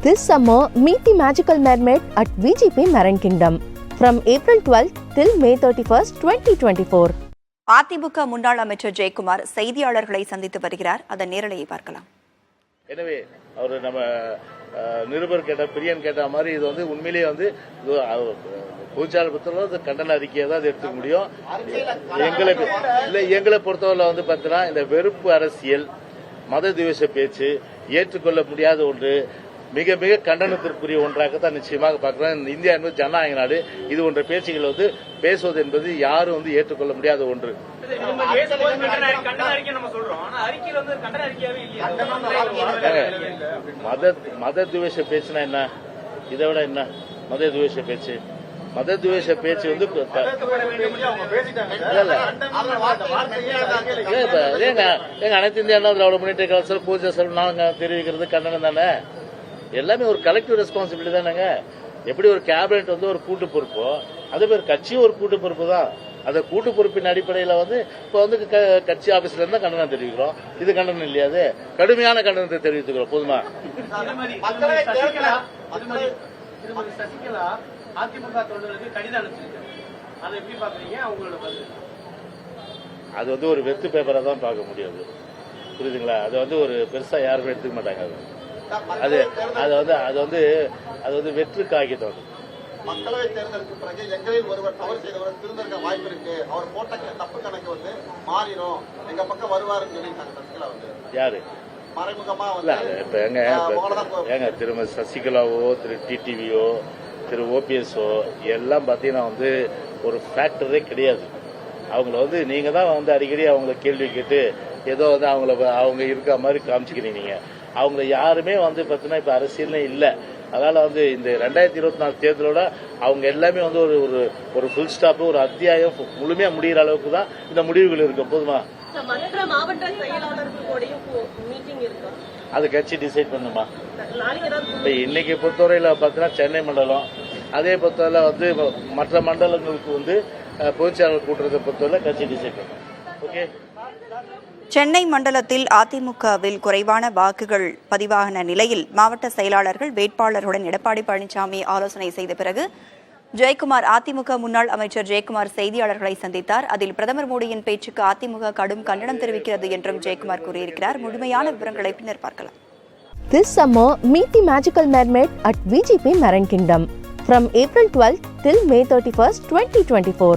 This summer, meet the magical mermaid at VGP Marine Kingdom from April 12th till May 31st, 2024. AIADMK முன்னாள் அமைச்சர் ஜெயக்குமார் செய்தியாளர்களை சந்தித்து வருகிறார். அதன் நேரலையை பார்க்கலாம். எனவே அவர் நம்ம நிருபர் கேட்ட பிரியன் கேட்ட மாதிரி இது வந்து உண்மையிலேயே வந்து பொதுச்சாளர் பொறுத்தவரை கண்டன அறிக்கையை தான் எடுத்துக்க முடியும். எங்களை பொறுத்தவரை வந்து பார்த்தீங்கன்னா இந்த வெறுப்பு அரசியல், மத துவேஷ பேச்சு ஏற்றுக்கொள்ள முடியாத ஒன்று, மிக மிக கண்டனத்திற்குரிய ஒன்றாகத்தான் நிச்சயமாக பார்க்கிறோம். இந்தியா என்பது ஜனநாயக நாடு. இது போன்ற பேச்சுகள் வந்து பேசுவது என்பது யாரும் வந்து ஏற்றுக்கொள்ள முடியாத ஒன்று. மத துவேஷ பேச்சுனா என்ன? இதை விட என்ன மத துவேஷ பேச்சு? மத துவேஷ பேச்சு வந்து எங்க அனைத்து இந்திய அண்ணா திராவிட முன்னேற்ற கழக பூஜை நாங்க தெரிவிக்கிறது கண்டனம் தானே. எல்லாமே ஒரு கலெக்டிவ் ரெஸ்பான்சிபிலிட்டி தானேங்க. எப்படி ஒரு கேபினெட் வந்து ஒரு கூட்டு பொறுப்போ, அதே மாதிரி கட்சியும் ஒரு கூட்டு பொறுப்பு தான். அந்த கூட்டு பொறுப்பின் அடிப்படையில் வந்து இப்போ வந்து கட்சி ஆபீஸ்ல இருந்தா கண்டனம் தெரிவிக்கிறோம். இது கண்டனம் இல்லையா? அது கடுமையான கண்டனத்தை தெரிவித்துக்கிறோம். போதுமா? அது வந்து ஒரு வெத்து பேப்பரா தான் பார்க்க முடியாது. புரியுதுங்களா? அது வந்து ஒரு பெருசா யாருமே எடுத்துக்க மாட்டாங்க. அது வந்து வெற்று காகிதம். மக்களவை தேர்தலுக்கு பிறகு எங்களில் ஒருவர் தவறு செய்தவர் திருந்திருக்க வாய்ப்பு இருக்கு, அவர் போட்ட தப்பு கணக்கு வந்து மாறிடும், எங்க பக்கம் வருவாருன்னு சொல்லிட்டாங்க. யாரு மறைமுகமா இப்ப எங்க திருமதி சசிகலாவோ, திரு டிடிவியோ, திரு ஓபிஎஸ்ஓ எல்லாம் பாத்தீங்கன்னா வந்து ஒரு ஃபேக்டரே கிடையாது. அவங்கள வந்து நீங்க தான் வந்து அடிக்கடி அவங்கள கேள்வி கேட்டு ஏதோ வந்து அவங்க இருக்க மாதிரி காமிச்சுக்கிறீங்க. நீங்க அவங்க யாருமே வந்து பார்த்தீங்கன்னா இப்ப அரசியல்ல இல்ல. அதனால வந்து இந்த 2024 தேர்தலோட அவங்க எல்லாமே வந்து ஒரு ஃபுல் ஸ்டாப், ஒரு அத்தியாயம் முழுமையா முடிகிற அளவுக்கு தான் இந்த முடிவுகள் இருக்கும். போதுமா? அது கட்சி டிசைட் பண்ணுமா? இப்ப இன்னைக்கு பொறுத்தவரையில பாத்தீங்கன்னா சென்னை மண்டலம், அதே பொறுத்தவரை வந்து மற்ற மண்டலங்களுக்கு வந்து பொதுச்செயலாளர் கூட்டுறதை பொறுத்தவரை கட்சி டிசைட் பண்ணும். ஓகே. சென்னை மண்டலத்தில் அதிமுகவில் குறைவான வாக்குகள் பதிவான நிலையில் மாவட்ட செயலாளர்கள் வேட்பாளர்களுடன் எடப்பாடி பழனிசாமி ஆலோசனை செய்த பிறகு ஜெயக்குமார், அதிமுக முன்னாள் அமைச்சர் ஜெயக்குமார் செய்தியாளர்களை சந்தித்தார். அதில் பிரதமர் மோடியின் பேச்சுக்கு அதிமுக கடும் கண்டனம் தெரிவிக்கிறது என்றும் ஜெயக்குமார் கூறியிருக்கிறார். முழுமையான விவரங்களை பின்னர் பார்க்கலாம். This summer, meet the magical mermaid at VGP Marine Kingdom from April 12th till May 31st, 2024.